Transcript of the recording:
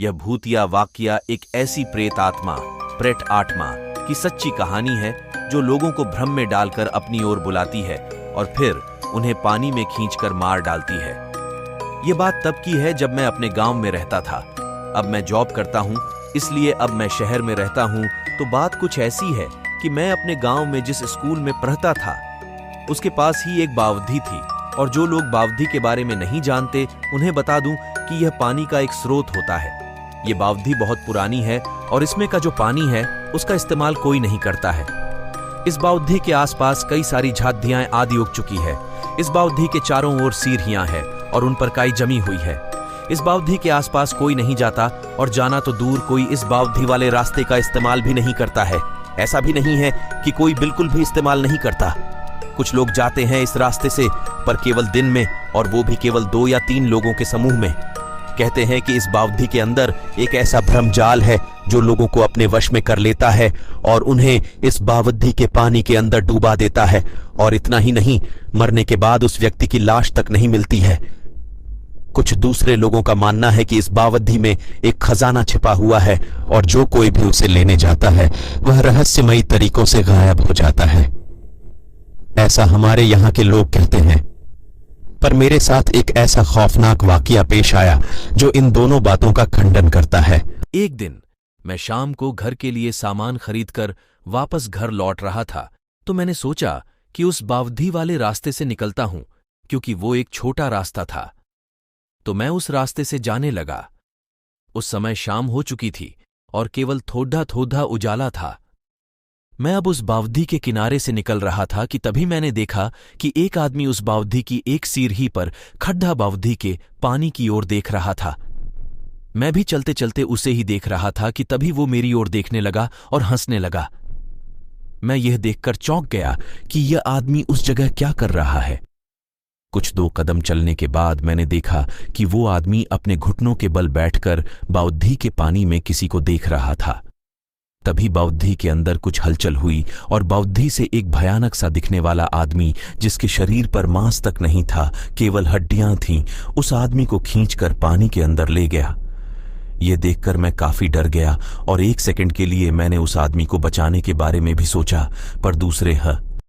यह भूतिया वाकया एक ऐसी प्रेत आत्मा की सच्ची कहानी है जो लोगों को भ्रम में डालकर अपनी ओर बुलाती है और फिर उन्हें पानी में खींचकर मार डालती है। यह बात तब की है जब मैं अपने गांव में रहता था। अब मैं जॉब करता हूं, इसलिए अब मैं शहर में रहता हूं। तो बात कुछ ऐसी है कि मैं अपने गांव में जिस स्कूल में पढ़ता था उसके पास ही एक बावधी थी, और जो लोग बावधी के बारे में नहीं जानते उन्हें बता दूं कि यह पानी का एक स्रोत होता है। यह बावधी बहुत पुरानी है और इसमें का जो पानी है उसका इस्तेमाल कोई नहीं करता है। इस बावधी के आसपास कई सारी झादियां आदि उग चुकी है। इस बावधी के चारों ओर सीढ़ियां हैं और उन पर काई जमी हुई है। इस बावधी के आसपास कोई नहीं जाता और जाना तो दूर कोई इस बावधी वाले रास्ते का इस्तेमाल भी नहीं करता है। ऐसा भी नहीं है कि कोई बिल्कुल भी इस्तेमाल नहीं करता। कुछ लोग जाते हैं इस रास्ते से, पर केवल दिन में, और वो भी केवल 2 या 3 लोगों के समूह में। कहते हैं कि इस बावधी के अंदर एक ऐसा भ्रम जाल है जो लोगों को अपने वश में कर लेता है और उन्हें इस बावधी के पानी के अंदर डूबा देता है। और इतना ही नहीं, मरने के बाद उस व्यक्ति की लाश तक नहीं मिलती है। कुछ दूसरे लोगों का मानना है कि इस बावधी में एक खजाना छिपा हुआ है और जो कोई भी उसे लेने जाता है वह रहस्यमयी तरीकों से गायब हो जाता है। ऐसा हमारे यहाँ के लोग कहते हैं। पर मेरे साथ एक ऐसा खौफनाक वाकया पेश आया जो इन दोनों बातों का खंडन करता है। एक दिन मैं शाम को घर के लिए सामान खरीदकर वापस घर लौट रहा था, तो मैंने सोचा कि उस बावधी वाले रास्ते से निकलता हूं, क्योंकि वो एक छोटा रास्ता था। तो मैं उस रास्ते से जाने लगा। उस समय शाम हो चुकी थी और केवल थोड़ा थोड़ा उजाला था। मैं अब उस बावधी के किनारे से निकल रहा था कि तभी मैंने देखा कि एक आदमी उस बावधी की एक सीढ़ी पर खड्डा बावधी के पानी की ओर देख रहा था। मैं भी चलते चलते उसे ही देख रहा था कि तभी वो मेरी ओर देखने लगा और हंसने लगा। मैं यह देखकर चौंक गया कि यह आदमी उस जगह क्या कर रहा है। कुछ 2 कदम चलने के बाद मैंने देखा कि वो आदमी अपने घुटनों के बल बैठकर बावधी के पानी में किसी को देख रहा था। तभी बावधी के अंदर कुछ हलचल हुई और बावधी से एक भयानक सा दिखने वाला आदमी, जिसके शरीर पर मांस तक नहीं था, केवल हड्डियां थीं, उस आदमी को खींचकर पानी के अंदर ले गया। यह देखकर मैं काफी डर गया और 1 सेकंड के लिए मैंने उस आदमी को बचाने के बारे में भी सोचा, पर दूसरे